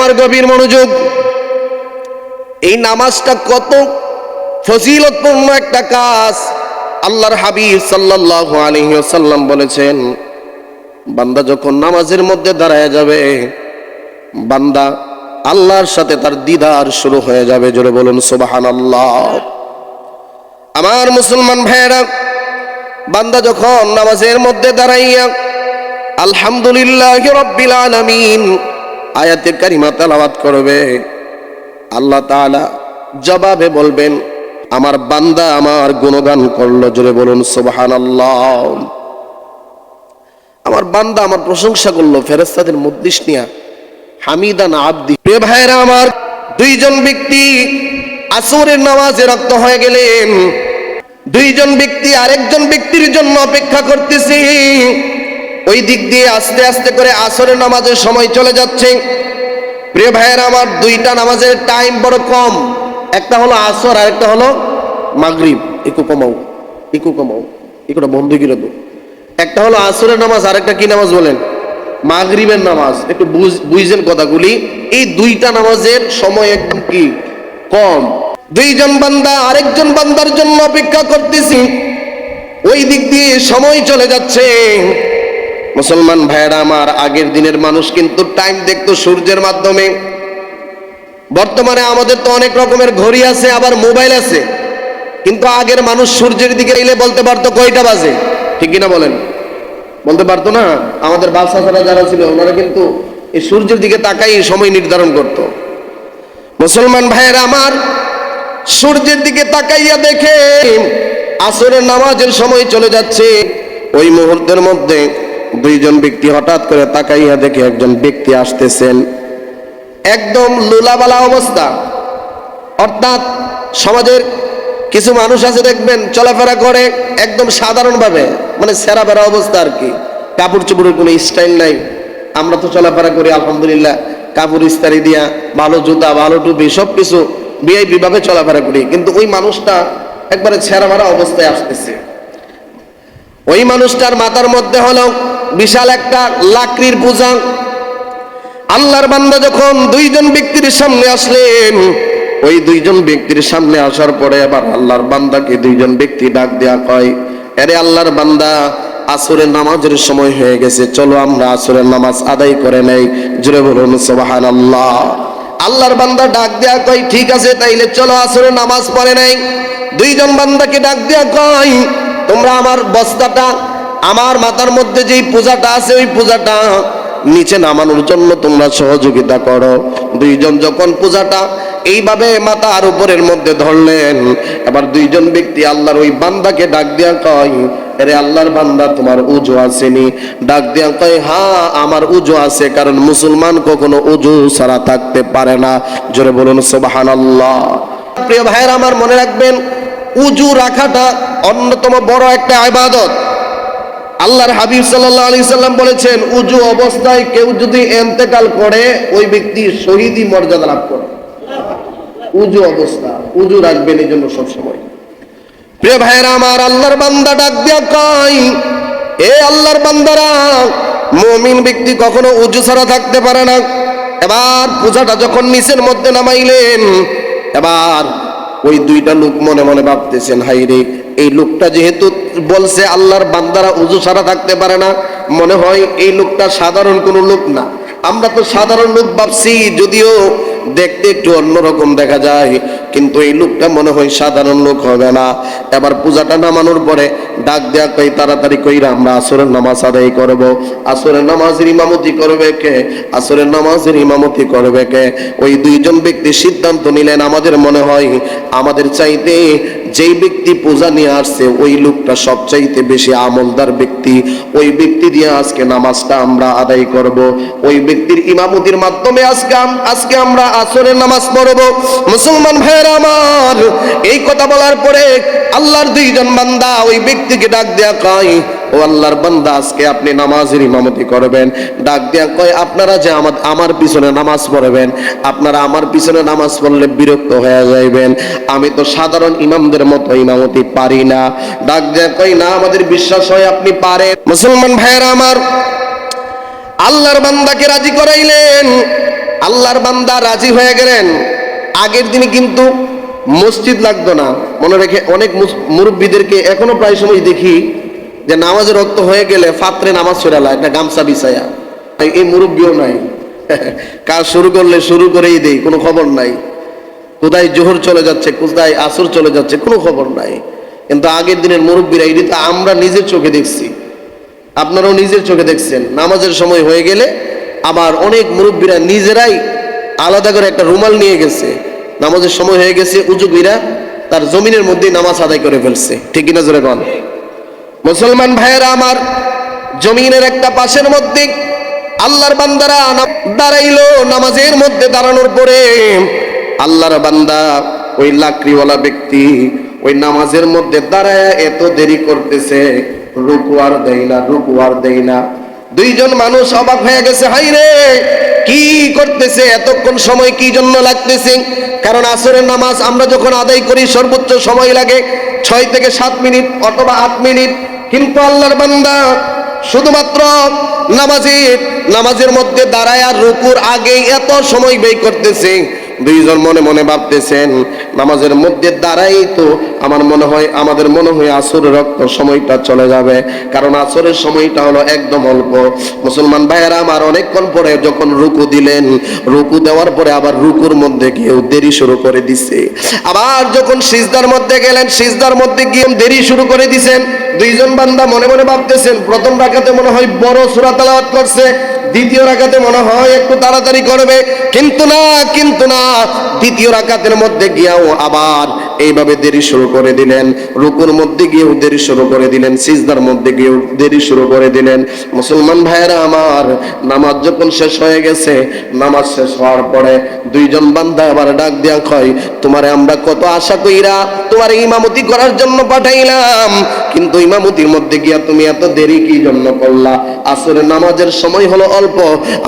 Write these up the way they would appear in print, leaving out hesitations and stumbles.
আমার গভীর মনোযোগ। এই নামাজটা কত ফজিলতপূর্ণ একটা কাজ। আল্লাহর হাবিব সাল্লাল্লাহু আলাইহি ওয়াসাল্লাম বলেছেন, বান্দা যখন নামাজের মধ্যে দাঁড়ায় যাবে, বান্দা আল্লাহর সাথে তার দিদার শুরু হয়ে যাবে। জোরে বলুন সুবহানাল্লাহ। আমার মুসলমান ভাইয়েরা, বান্দা যখন নামাজের মধ্যে দাঁড়াইয়া আলহামদুলিল্লাহি রাব্বিল আলামিন আয়াতে কারিমা তেলাওয়াত করবে, আল্লাহ তাআলা জবাবে বলবেন, আমার বান্দা আমার গুণগান করলো। জোরে বলুন সুবহানাল্লাহ। আমার বান্দা আমার প্রশংসা করলো ফেরেশতাদের মজলিস নিয়া, হামিদান আবদি। প্রিয় ভাইরা আমার, দুইজন ব্যক্তি আসরের নামাজে রক্ত হয়ে গেলেন। দুইজন ব্যক্তি আরেকজন ব্যক্তির জন্য অপেক্ষা করতেছে। ওই দিক দিয়ে আস্তে আস্তে করে আসরের নামাজের সময় চলে যাচ্ছে। প্রিয় ভাইয়েরা আমার, দুইটা নামাজের টাইম বড় কম। একটা হলো আসর আর একটা হলো মাগরিব। একটু কমাও, একটু বন্ধ করে দাও। একটা হলো আসরের নামাজ আর একটা কি নামাজ বলেন? মাগরিবের নামাজ। একটু বুঝছেন কথাগুলি। এই দুইটা নামাজের সময় একদম কি কম। দুইজন বান্দা আরেকজন বান্দার জন্য অপেক্ষা করতেছি। ওই দিক দিয়ে সময় চলে যাচ্ছে। মুসলমান ভাইয়েরা আমার, আগের দিনের মানুষ কিন্তু টাইম দেখতো সূর্যের মাধ্যমে। বর্তমানে আমাদের তো অনেক রকমের ঘড়ি আছে, আবার মোবাইল আছে, কিন্তু আগের মানুষ সূর্যের দিকে এলে বলতে পারতো কয়টা বাজে। ঠিক কিনা বলেন? বলতে পারতো না। আমাদের বাচ্চারা যারা ছিল ওনারা কিন্তু এই সূর্যের দিকে তাকাই সময় নির্ধারণ করত। মুসলমান ভাইয়েরা আমার, সূর্যের দিকে তাকাইয়া দেখে আসরের নামাজের সময় চলে যাচ্ছে। ওই মুহূর্তের মধ্যে দুইজন ব্যক্তি হঠাৎ করে তাকাইয়া দেখে একজন ব্যক্তি আসতেছেন, একদম লুলাবালা অবস্থা। অর্থাৎ সমাজের কিছু মানুষ আছে দেখবেন চলাফেরা করে একদম সাধারণভাবে, মানে সেরা বেড়া অবস্থা আর কি। কাপড় চোপড়ের কোনো স্টাইল নাই। আমরা তো চলাফেরা করি আলহামদুলিল্লাহ, কাপড় ইস্তারি দিয়া, ভালো জুতা, ভালো টুপি, সবকিছু ভিআইপি ভাবে চলাফেরা করি। কিন্তু ওই মানুষটা একবারে ছেঁড়া মারা অবস্থায় আসতেছে। ওই মানুষটার মাথার মধ্যে হলো বিশাল একটা লাকড়ির বোঝা। আল্লাহর বান্দা যখন দুইজন ব্যক্তির সামনে আসলেন, ওই দুইজন ব্যক্তির সামনে আসার পরে আবার আল্লাহর বান্দাকে দুইজন ব্যক্তি ডাক দেয়া কয়, আরে আল্লাহর বান্দা, আসরের নামাজের সময় হয়ে গেছে, চলো আমরা আসরের নামাজ আদায় করে নেই। জোরে বলুন সুবহানাল্লাহ। আল্লাহর বান্দা ডাক দেয়া কয়, ঠিক আছে তাইলে চলো আসরের নামাজ পড়ে নেই। দুইজন বান্দাকে ডাক দেয়া কয়, তোমরা আমার বস্তাটা, আমার মাথার মধ্যে যেই পূজাটা আছে ওই পূজাটা নিচে নামানোর জন্য তোমরা সহযোগিতা করো। দুইজন যখন পূজাটা এইভাবে মাথার উপরের মধ্যে ধরলেন, এবার দুইজন ব্যক্তি আল্লাহর ওই বান্দাকে ডাক দিয়া কয়, আরে আল্লাহর বান্দা, তোমার উজু আসেনি? ডাক দিয়া কয়, হ্যাঁ আমার উজু আছে, কারণ মুসলমান কখনো উজু ছাড়া থাকতে পারে না। জোরে বলুন সুবহানাল্লাহ। প্রিয় ভাইয়েরা আমার, মনে রাখবেন, উজু রাখাটা অন্যতম বড় একটা ইবাদত। আল্লাহর হাবিব সাল্লাল্লাহু আলাইহি সাল্লাম বলেছেন, উজু অবস্থায় কেউ যদি ইন্তেকাল করে ওই ব্যক্তি শহীদি মর্যাদা লাভ করে। উজু অবস্থা, উজু রাখবেন এই জন্য সবসময়। প্রিয় ভাইয়েরা আমার, আল্লাহর বান্দা ডাক দিয়া কয়, এ আল্লাহর বান্দারা, মুমিন ব্যক্তি কখনো উজু ছাড়া থাকতে পারে না। এবার পূজাটা যখন নিচের মধ্যে নামাইলেন, এবার ওই দুইটা লোক মনে মনে ভাবতেছেন, হাই রে, এই লোকটা যেহেতু বলছে আল্লাহর বান্দারা উজু ছাড়া থাকতে পারে না, মনে হয় এই লোকটা সাধারণ কোনো লোক না। আমরা তো সাধারণ লোক ভাবছি, যদিও দেখতে একটু অন্যরকম দেখা যায়, কিন্তু এই লোকটা মনে হয় সাধারণ লোক হবে না। এবার পূজাটা নামানোর পরে ডাক দেয়া কই, তাড়াতাড়ি কইরা আমরা আসরের নামাজ আদায় করব। আসরের নামাজের ইমামতি করবে কে? আসরের নামাজের ইমামতি করবে কে? ওই দুইজন ব্যক্তি সিদ্ধান্ত নিলেন, আমাদের মনে হয় আমাদের চাইতে যেই ব্যক্তি পূজা নিয়ে আসছে ওই লোকটা সবচাইতে বেশি আমলদার ব্যক্তি, ওই ব্যক্তি দিয়ে আজকে নামাজটা আমরা আদায় করব। ওই ব্যক্তির ইমামতির মাধ্যমে আজকে আমরা আসরের নামাজ পড়ব। মুসলমান ভাইয়েরা আমার, এই কথা বলার পরে আল্লাহর দুইজন বান্দা ওই ব্যক্তিকে ডাক দেয়া কয়, ও আল্লাহর বান্দা, আজকে আপনি নামাজের ইমামতি করবেন। ডাক দেয়া কয়, আপনারা যে আমার পিছনে নামাজ পড়বেন, আপনারা আমার পিছনে নামাজ পড়লে বিরক্ত হয়ে যাইবেন। আমি তো সাধারণ ইমামদের মতো ইমামতি পারি না। ডাক দেয়া কয়, না, আমাদের বিশ্বাস হয় আপনি পারেন। মুসলমান ভাইয়েরা আমার, আল্লাহর বান্দাকে রাজি করাইলেন। আল্লাহর বান্দা রাজি হয়ে গেলেন। আগের দিনে কিন্তু মসজিদ লাগতো না, মনে রেখে অনেক মুরব্বীদেরকে এখনো প্রায় সময় দেখি যে নামাজের রক্ত হয়ে গেলে ফাত্রে নামাজ ছড়ালা একটা গামছা বিছায়া। এই মুরব্বীও নাই, কাজ শুরু করলে শুরু করেই দেই, কোনো খবর নাই। কোথায় জোহর চলে যাচ্ছে, কোথায় আসর চলে যাচ্ছে, কোনো খবর নাই। কিন্তু আগের দিনের মুরব্বীরা, এটি তো আমরা নিজের চোখে দেখছি, আপনারাও নিজের চোখে দেখছেন। নামাজের সময় হয়ে গেলে আবার অনেক মুরব্বীরা নিজেরাই আলাদা করে একটা রুমাল নিয়ে গেছে, নামাজের সময় হয়ে গেছে, উজু কইরা তার জমিনের মধ্যেই নামাজ আদায় করে ফেলছে। ঠিক কিনা জোরে বল? মুসলমান ভাইয়েরা আমার, জমিনের একটা পাশের মধ্যে আল্লাহর বান্দারা দাঁড়াইলো। নামাজের মধ্যে দাঁড়ানোর পরে আল্লাহর বান্দা ওই লাকড়িওয়ালা ব্যক্তি ওই নামাজের মধ্যে দাঁড়ায় এত দেরি করতেছে, রুকু আর দেয় না, রুকু আর দেয় না। দুইজন মানুষ অবাক হয়ে গেছে, হাই রে কি করতেছে, এতক্ষণ সময় কি জন্য লাগতেছে? কারণ আসরের নামাজ আমরা যখন আদায় করি সর্বোচ্চ সময় লাগে 6 থেকে 7 মিনিট অথবা 8 মিনিট, কিন্তু আল্লাহর বান্দা শুধুমাত্র নামাজের মধ্যে দাঁড়ায় আর রুকুর আগে এত সময় ব্যয় করতেছে। দুইজন মনে মনে ভাবতেছেন, নামাজের মধ্যে দাঁড়াই তো আমাদের মনে হয় আসরের রক্ত সময়টা চলে যাবে, কারণ আসরের সময়টা হলো একদম অল্প। মুসলমান ভাইয়েরা আমার, অনেকক্ষণ পরে যখন রুকু দিলেন, রুকু দেওয়ার পরে আবার রুকুর মধ্যে গিয়েও দেরি শুরু করে দিছে। আবার যখন সিজদার মধ্যে গেলেন, সিজদার মধ্যে গিয়ে দেরি শুরু করে দিছেন। দুইজন বান্দা মনে মনে ভাবতেছেন, প্রথম রাকাতে মনে হয় বড় সূরা তেলাওয়াত করছে, দ্বিতীয় রাকাতে মনে হয় একটু তাড়াতাড়ি করবে, কিন্তু না, দ্বিতীয় রাকাতের মধ্যে গিয়েও আবার এইভাবে দেরি শুরু করে দিলেন। রুকুর মধ্যে গিয়েও দেরি শুরু করে দিলেন, সিজদার মধ্যে গিয়েও দেরি শুরু করে দিলেন। মুসলমান ভাইয়েরা আমার, নামাজ যখন শেষ হয়ে গেছে, নামাজ শেষ হওয়ার পরে দুইজন বান্দা আবার ডাক দিয়া কয়, তোমারে আমরা কত আশা কইরা তোমার ইমামতি করার জন্য পাঠাইলাম, কিন্তু ইমামতির মধ্যে গিয়া তুমি এত দেরি কি জন্য করলা? আসরের নামাজের সময় হলো অল্প,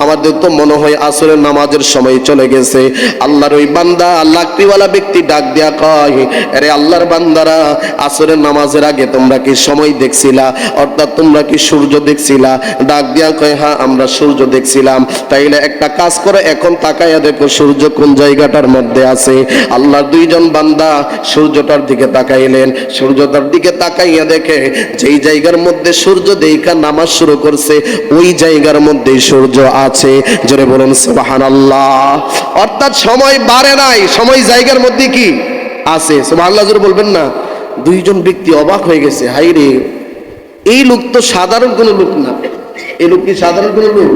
আমাদের তো মনে হয় আসরের নামাজের সময় চলে গেছে। আল্লাহর ওই বান্দা লাকড়িওয়ালা ব্যক্তি ডাক দিয়া কয়, আরে আল্লাহর বান্দারা, আসরের নামাজের আগে তোমরা কি সময় দেখছিলা? অর্থাৎ তোমরা কি সূর্য দেখছিলা? ডাক দিয়া কয়, হ্যাঁ আমরা সূর্য দেখছিলাম। তাইলে একটা কাজ করে, এখন তাকাইয়া দেখো সূর্য কোন জায়গাটার মধ্যে আছে। আল্লাহর দুইজন বান্দা সূর্যটার দিকে তাকাইলেন, সূর্যটার দিকে তাকাইয়া দেখে যেই জায়গার মধ্যে সূর্য দেখা নামাজ শুরু করছে, ওই জায়গার মধ্যেই সূর্য আছে। জোরে বলুন সুবহানাল্লাহ। অর্থাৎ সময় বাড়ে নাই, সময় জায়গার মধ্যে কি আছে। সুবহানাল্লাহ জোরে বলবেন না? দুইজন ব্যক্তি অবাক হয়ে গেছে, হাই রে, এই লোক তো সাধারণ কোনো লোক না। এই লোক কি সাধারণ কোনো লোক?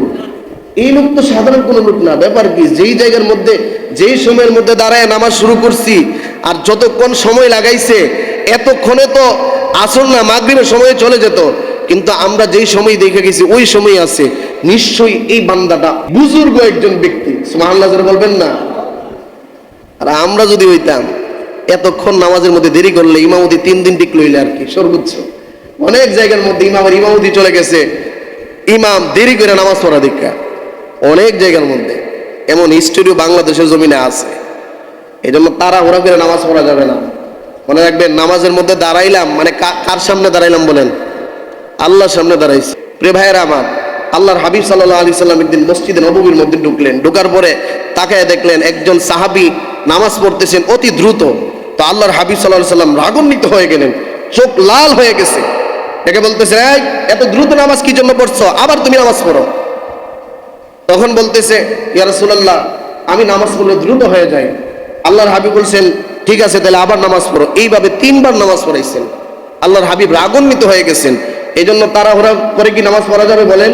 এই লোক তো সাধারণ কোনো লোক না। ব্যাপার কি, যেই জায়গার মধ্যে যেই সময়ের মধ্যে দাঁড়ায় নামাজ শুরু করছি, আর যতক্ষণ সময় লাগাইছে, এতক্ষণে তো আসর না মাগরিবের সময় চলে যেত, কিন্তু আমরা যেই সময় দেখে গেছি ওই সময় আছে। নিশ্চয়ই এই বান্দাটা বুজুর্গ একজন ব্যক্তি। সুবহানাল্লাহ জোরে বলবেন না? আর আমরা যদি হইতাম, এতক্ষণ নামাজের মধ্যে দেরি করলে ইমামতি 3 দিন টিক লইলে আর কি সর্বোচ্চ। অনেক জায়গার মধ্যে ইমামতি চলে গেছে, ইমাম দেরি করে নামাজ পড়া দীক্ষা, অনেক জায়গার মধ্যে এমন হিস্টোরিও বাংলাদেশের জমিনে আছে। এই জন্য তাড়াহুড়া করে নামাজ পড়া যাবে না। মনে রাখবেন, নামাজের মধ্যে দাঁড়াইলাম মানে কার সামনে দাঁড়াইলাম বলেন? আল্লাহর সামনে দাঁড়াইছি। প্রিয় ভাইয়েরা আমার, আল্লাহর হাবিব সাল্লাল্লাহু আলাইহি সাল্লাম একদিন মসজিদে নববীর মধ্যে ঢুকলেন। ঢোকার পরে তাকায় দেখলেন একজন সাহাবী নামাজ পড়তেছেন অতি দ্রুত। তো আল্লাহর হাবিব সাল্লাল্লাহু আলাইহি সাল্লাম রাগান্বিত হয়ে গেলেন, চোখ লাল হয়ে গেছে। একে বলতেছে, এই এত দ্রুত নামাজ কি জন্য পড়ছো? আবার তুমি নামাজ পড়ো। তখন বলতেছে, ইয়া রাসূলুল্লাহ, আমি নামাজ পড়লে দ্রুত হয়ে যাই। আল্লাহর হাবিব বলছেন, ঠিক আছে তাহলে আবার নামাজ পড়ো। এইভাবে 3 বার নামাজ পড়াইছেন। আল্লাহর হাবিব রাগান্বিত হয়ে গেছেন। এই জন্য তাড়াহুড়া করে কি নামাজ পড়া যাবে বলেন?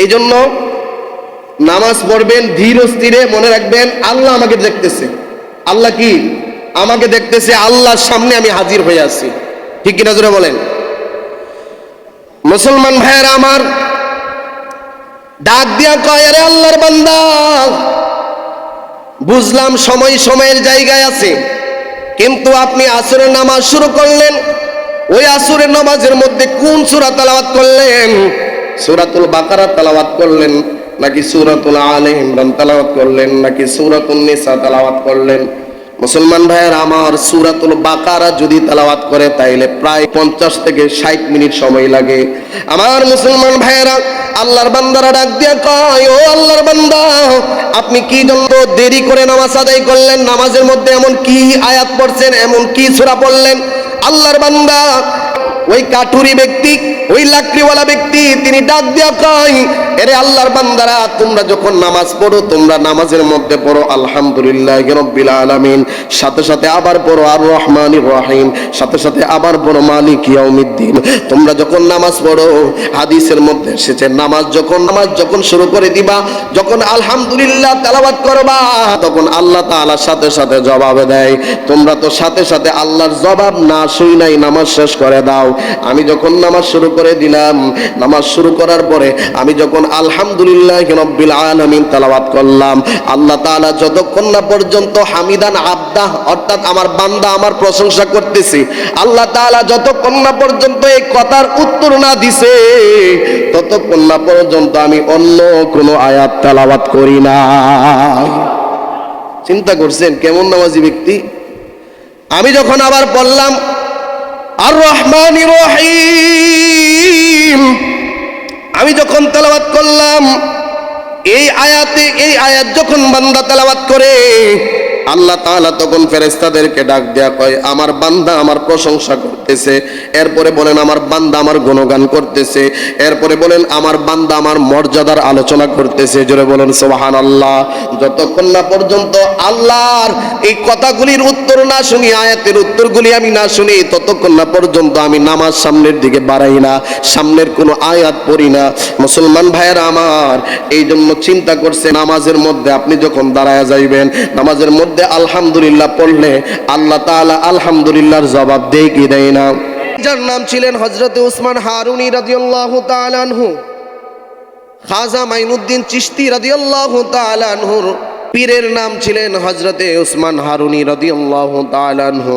এই জন্য নামাজ পড়বেন ধীর স্থিরে। মনে রাখবেন, আল্লাহ আমাকে দেখতেছে। আল্লাহ কি আমাকে দেখতেছে? আল্লাহর সামনে আমি হাজির হয়ে আছি। ঠিক কিনা জোরে বলেন? মুসলমান ভাইয়েরা আমার, ডাক দিয়া কয়, আরে আল্লাহর বান্দা, বুঝলাম সময়ের জায়গায় আছে, কিন্তু আপনি আসরের নামাজ শুরু করলেন, ওই আসরের নামাজের মধ্যে কোন সূরা তেলাওয়াত করলেন? সূরাতুল বাকারা তেলাওয়াত করলেন, নাকি সূরাতুল আলে ইমরান তেলাওয়াত করলেন, নাকি সূরাতুন নিসা তেলাওয়াত করলেন? মুসলমান ভাইয়ের আমার, সূরাতুল বাকারা যদি তেলাওয়াত করে তাইলে প্রায় 50 থেকে 60 মিনিট সময় লাগে। আমার মুসলমান ভাইয়েরা, আল্লাহর বান্দারা ডাক দিয়া কয়, ও আল্লাহর বান্দা, আপনি কি জন্য দেরি করে নামাজ আদায় করলেন? নামাজের মধ্যে এমন কি আয়াত পড়ছেন, এমন কি সূরা পড়লেন? আল্লাহর বান্দা ওই কাঠুরি ব্যক্তি, ওই লাকড়িওয়ালা ব্যক্তি, তিনি ডাক দিয়া কয়, এরে আল্লাহর বান্দারা, তোমরা যখন নামাজ পড়ো, তোমরা নামাজের মধ্যে পড়ো আলহামদুলিল্লাহি রাব্বিল আলামিন, সাথে সাথে আবার পড়ো আর রহমানির রহিম, সাথে সাথে আবার পড়ো মালিক ইয়াউমিদ্দিন। তোমরা যখন নামাজ পড়ো, হাদিসের মধ্যে এসেছে, নামাজ যখন শুরু করে দিবা, যখন আলহামদুলিল্লাহ তেলাওয়াত করবা, তখন আল্লাহ তাআলা সাথে সাথে জবাব দেয়। তোমরা তো সাথে সাথে আল্লাহর জবাব না শুনেই নামাজ শেষ করে দাও। আমি যখন নামাজ শুরু করে দিলাম, নামাজ শুরু করার পরে আমি যখন আলহামদুলিল্লাহি রাব্বিল আলামিন তেলাওয়াত করলাম, আল্লাহ তাআলা যতক্ষণ না পর্যন্ত হামিদান আবদাহ, অর্থাৎ আমার বান্দা আমার প্রশংসা করতেছে, আল্লাহ তাআলা যতক্ষণ না পর্যন্ত এই কথার উত্তর না দিছে, ততক্ষণ না পর্যন্ত আমি অন্য কোনো আয়াত তেলাওয়াত করি না। চিন্তা করছেন কেমন নামাজি ব্যক্তি? আমি যখন আবার বললাম আর রহমানির রহিম, আমি যখন তেলাওয়াত করলাম, এই আয়াত যখন বান্দা তেলাওয়াত করে, আল্লাহ তাআলা তখন ফেরেশতাদেরকে ডাক দেয়া কয়, আমার বান্দা আমার প্রশংসা করতেছে। এরপরে বলেন আমার বান্দা আমার গুণগান করতেছে। এরপরে বলেন আমার বান্দা আমার মর্যাদার আলোচনা করতেছে। জোরে বলেন সুবহানাল্লাহ। যতক্ষণ না পর্যন্ত আল্লাহর এই কথাগুলির উত্তর না শুনি, আয়াতের উত্তরগুলি আমি না শুনি, ততক্ষণ না পর্যন্ত আমি নামাজ সামনের দিকে বাড়াই না, সামনের কোনো আয়াত পড়ি না। মুসলমান ভাইয়েরা আমার, এই জন্য চিন্তা করছে, নামাজের মধ্যে আপনি যখন দাঁড়ায়া যাইবেন, নামাজের মধ্যে আলহামদুলিল্লাহ পড়লে আল্লাহ তাআলা আলহামদুলিল্লাহর জবাব দেয় কি দেয় না? যার নাম ছিলেন হযরত উসমান হারুনী রাদিয়াল্লাহু তাআলা আনহু, খাজা মাইনুদ্দিন চিশতি রাদিয়াল্লাহু তাআলা আনহুর পীরের নাম ছিলেন হযরত উসমান হারুনী রাদিয়াল্লাহু তাআলা আনহু।